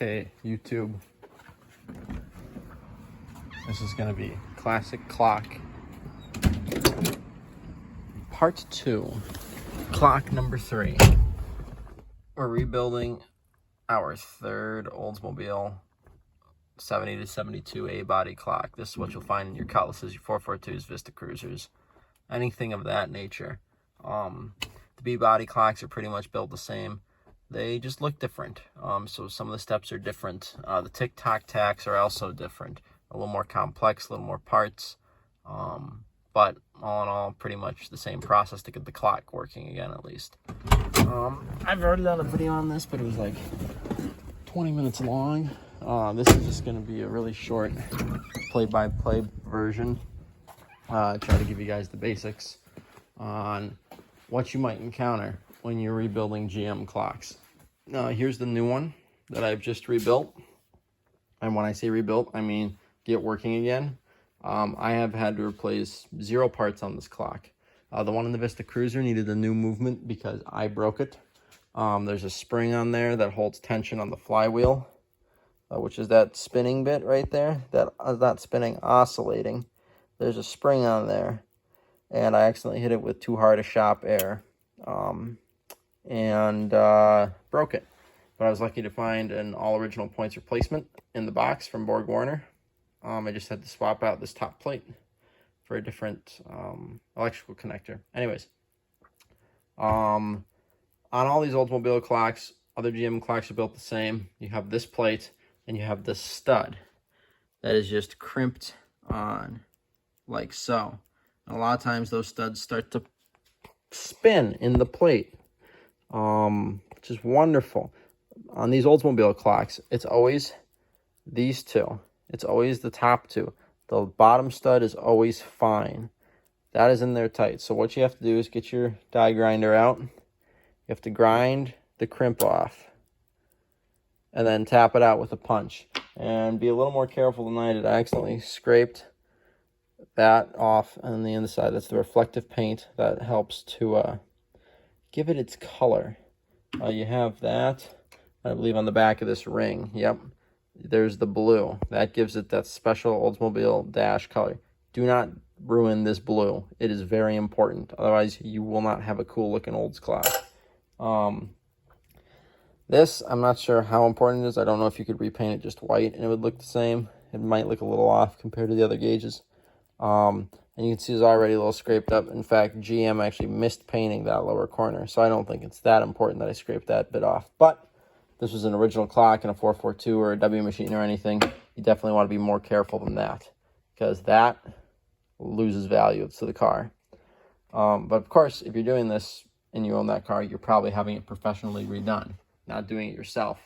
Okay, YouTube. This is going to be classic clock. Part 2. Clock number 3. We're rebuilding our third Oldsmobile 70 to 72 A-body clock. This is what you'll find in your Cutlasses, your 442s, Vista Cruisers, anything of that nature. The B-body clocks are pretty much built the same. They just look different. So some of the steps are different. The tick-tock tacks are also different. A little more complex, a little more parts. But all in all, pretty much the same process to get the clock working again, at least. I've already done a video on this, but it was like 20 minutes long. This is just going to be a really short play-by-play version. Try to give you guys the basics on what you might encounter when you're rebuilding GM clocks. Here's the new one that I've just rebuilt. And when I say rebuilt, I mean get working again. I have had to replace 0 parts on this clock. The one in the Vista Cruiser needed a new movement because I broke it. There's a spring on there that holds tension on the flywheel, which is that spinning bit right there. That not spinning, oscillating. There's a spring on there, and I accidentally hit it with too hard a shop air, and broke it. But I was lucky to find an all original points replacement in the box from Borg Warner. I just had to swap out this top plate for a different electrical connector. Anyways, on all these Oldsmobile clocks, other GM clocks are built the same. You have this plate, and you have this stud that is just crimped on like so. And a lot of times those studs start to spin in the plate, which is wonderful. On these Oldsmobile clocks, it's always these two. It's always the top two. The bottom stud is always fine. That is in there tight. So what you have to do is get your die grinder out. You have to grind the crimp off and then tap it out with a punch. And be a little more careful than I did. I accidentally scraped that off on the inside. That's the reflective paint that helps to give it its color. You have that, I believe, on the back of this ring. Yep. There's the blue. That gives it that special Oldsmobile dash color. Do not ruin this blue. It is very important. Otherwise, you will not have a cool looking Olds clock. This, I'm not sure how important it is. I don't know if you could repaint it just white and it would look the same. It might look a little off compared to the other gauges. And you can see it's already a little scraped up. In fact, GM actually missed painting that lower corner. So I don't think it's that important that I scraped that bit off. But this was an original clock in a 442 or a W machine or anything. You definitely want to be more careful than that, because that loses value to the car. But of course, if you're doing this and you own that car, you're probably having it professionally redone, not doing it yourself.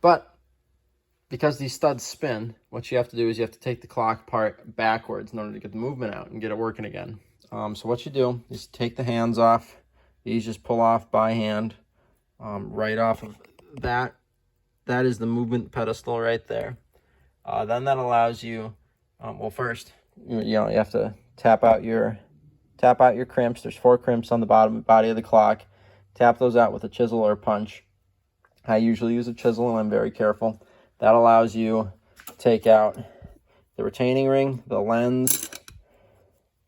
But because these studs spin, what you have to do is you have to take the clock part backwards in order to get the movement out and get it working again. So what you do is take the hands off. These just pull off by hand, right off of that. That is the movement pedestal right there. Then that allows you, well, first, you have to tap out your crimps. There's 4 crimps on the body of the clock. Tap those out with a chisel or a punch. I usually use a chisel, and I'm very careful. That allows you to take out the retaining ring, the lens,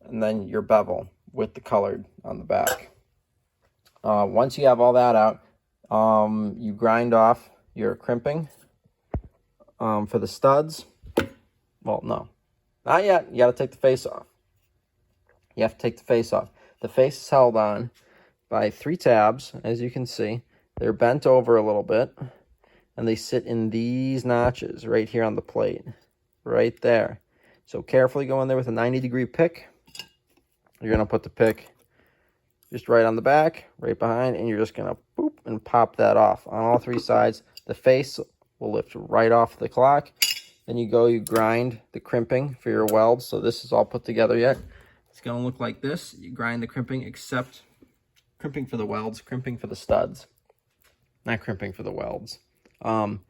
and then your bevel with the colored on the back. Once you have all that out, you grind off your crimping for the studs. Well, no, not yet. You got to take the face off. You have to take the face off. The face is held on by 3 tabs, as you can see. They're bent over a little bit, and they sit in these notches right here on the plate, right there. So carefully go in there with a 90-degree pick. You're going to put the pick just right on the back, right behind, and you're just going to boop and pop that off on all 3 sides. The face will lift right off the clock. Then you grind the crimping for your welds. So this is all put together yet. It's going to look like this. You grind the crimping, except crimping for the welds, crimping for the studs, not crimping for the welds. On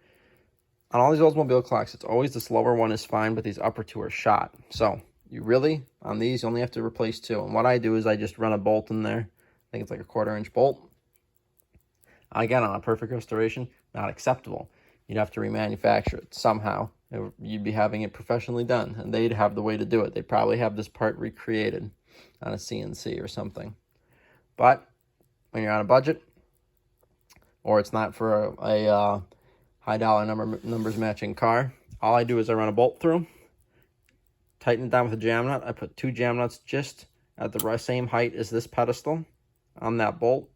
all these Oldsmobile clocks, it's always this lower one is fine, but these upper 2 are shot. So you really, on these, you only have to replace 2. And what I do is I just run a bolt in there. I think it's like a 1/4 inch bolt. Again, on a perfect restoration, not acceptable. You'd have to remanufacture it somehow. You'd be having it professionally done, and they'd have the way to do it. They'd probably have this part recreated on a CNC or something. But when you're on a budget, or it's not for a high dollar numbers matching car, all I do is I run a bolt through, tighten it down with a jam nut. I put 2 jam nuts just at the same height as this pedestal on that bolt.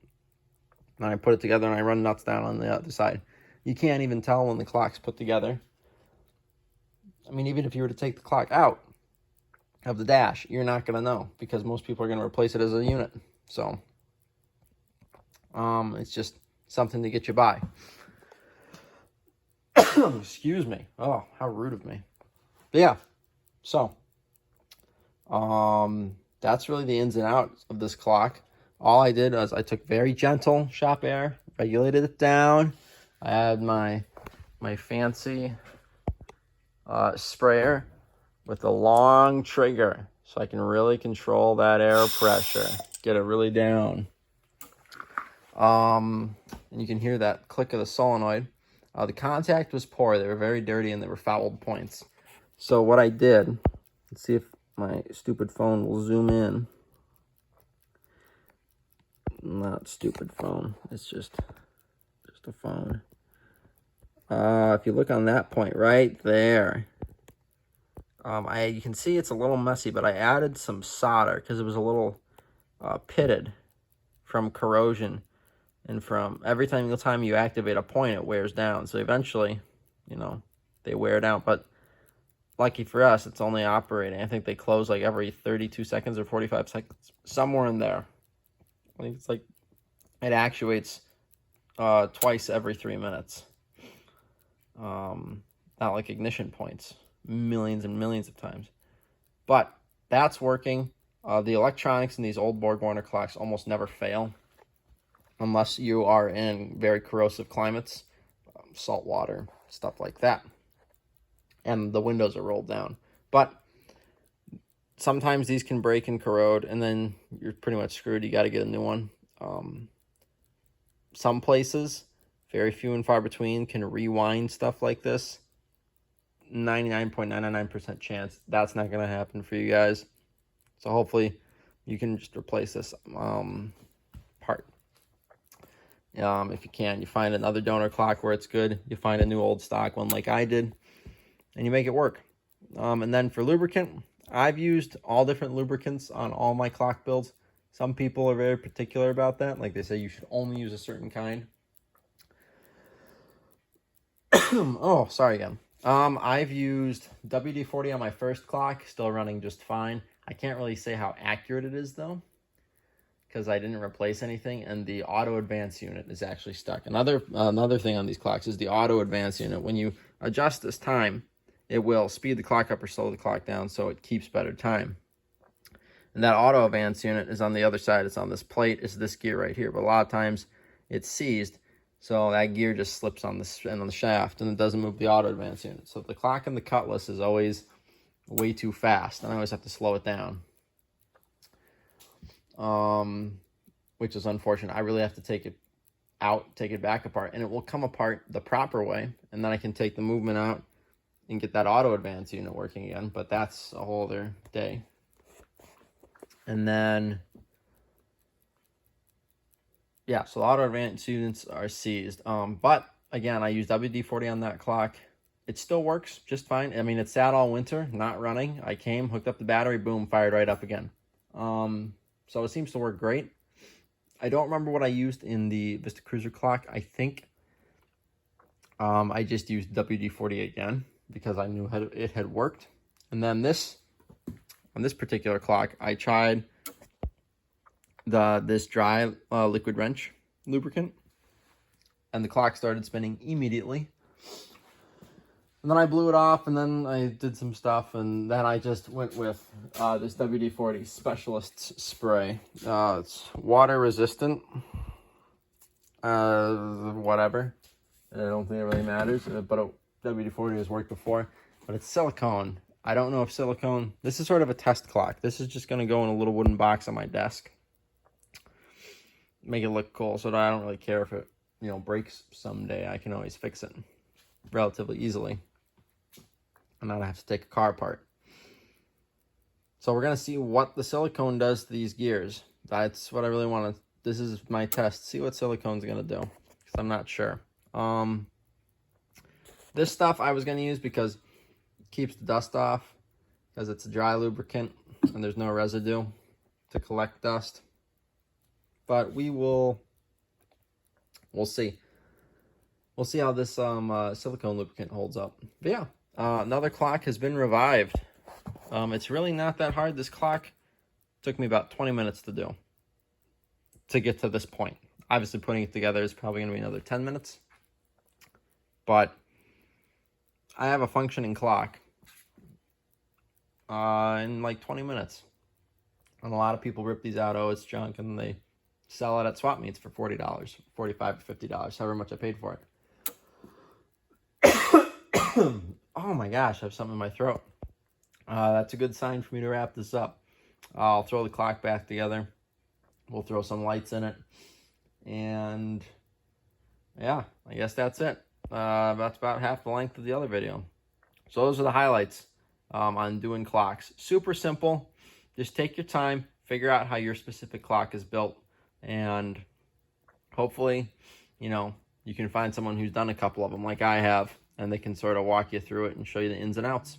And I put it together and I run nuts down on the other side. You can't even tell when the clock's put together. I mean, even if you were to take the clock out of the dash, you're not going to know, because most people are going to replace it as a unit. So it's just something to get you by. Excuse me. Oh, how rude of me. But yeah, so that's really the ins and outs of this clock. All I did was I took very gentle shop air, regulated it down. I had my fancy sprayer with a long trigger, so I can really control that air pressure, get it really down. And you can hear that click of the solenoid. The contact was poor. They were very dirty and they were fouled points. So what I did, let's see if my stupid phone will zoom in. Not stupid phone. It's just a phone. If you look on that point right there, you can see it's a little messy, but I added some solder because it was a little pitted from corrosion, and from every single time you activate a point, it wears down. So eventually, they wear down. But lucky for us, it's only operating. I think they close like every 32 seconds or 45 seconds, somewhere in there. I think it's like it actuates twice every 3 minutes. Not like ignition points, millions and millions of times. But that's working. The electronics in these old Borg Warner clocks almost never fail, unless you are in very corrosive climates, salt water, stuff like that. And the windows are rolled down. But sometimes these can break and corrode, and then you're pretty much screwed. You got to get a new one. Some places, very few and far between, can rewind stuff like this. 99.999% chance that's not going to happen for you guys. So hopefully you can just replace this part. If you can, you find another donor clock where it's good. You find a new old stock one like I did, and you make it work. And then for lubricant, I've used all different lubricants on all my clock builds. Some people are very particular about that. Like they say you should only use a certain kind. Oh, sorry again. I've used WD-40 on my first clock, still running just fine. I can't really say how accurate it is though, because I didn't replace anything, and the auto advance unit is actually stuck. Another thing on these clocks is the auto advance unit. When you adjust this time, it will speed the clock up or slow the clock down so it keeps better time. And that auto advance unit is on the other side. It's on this plate. It's this gear right here. But a lot of times it's seized, so that gear just slips on the shaft, and it doesn't move the auto advance unit. So the clock in the cutlass is always way too fast, and I always have to slow it down. Which is unfortunate. I really have to take it out, take it back apart, and it will come apart the proper way, and then I can take the movement out and get that auto advance unit working again. But that's a whole other day. And then, yeah, so the auto advance units are seized. But again, I use WD-40 on that clock. It still works just fine. I mean, it sat all winter, not running. I came, hooked up the battery, boom, fired right up again. So it seems to work great. I don't remember what I used in the Vista Cruiser clock. I think I just used WD-40 again because I knew it had worked. And then on this particular clock, I tried this dry liquid wrench lubricant, and the clock started spinning immediately. And then I blew it off, and then I did some stuff, and then I just went with this WD-40 Specialist spray. It's water resistant, whatever. I don't think it really matters, but WD-40 has worked before. But it's silicone. I don't know if silicone... This is sort of a test clock. This is just going to go in a little wooden box on my desk. Make it look cool, so that I don't really care if it breaks someday, I can always fix it relatively easily and not have to take a car apart. So we're going to see what the silicone does to these gears. That's what I really want to, this is my test. See what silicone's going to do, because I'm not sure. This stuff I was going to use because it keeps the dust off, because it's a dry lubricant and there's no residue to collect dust. But we'll see. We'll see how this silicone lubricant holds up. But yeah, another clock has been revived. It's really not that hard. This clock took me about 20 minutes to do, to get to this point. Obviously, putting it together is probably going to be another 10 minutes. But I have a functioning clock in like 20 minutes. And a lot of people rip these out, oh, it's junk, and they sell it at swap meets for $40, $45 to $50, however much I paid for it. Oh my gosh, I have something in my throat. That's a good sign for me to wrap this up. I'll throw the clock back together. We'll throw some lights in it. And yeah, I guess that's it. That's about half the length of the other video. So those are the highlights on doing clocks. Super simple. Just take your time, figure out how your specific clock is built, and hopefully, you can find someone who's done a couple of them like I have, and they can sort of walk you through it and show you the ins and outs.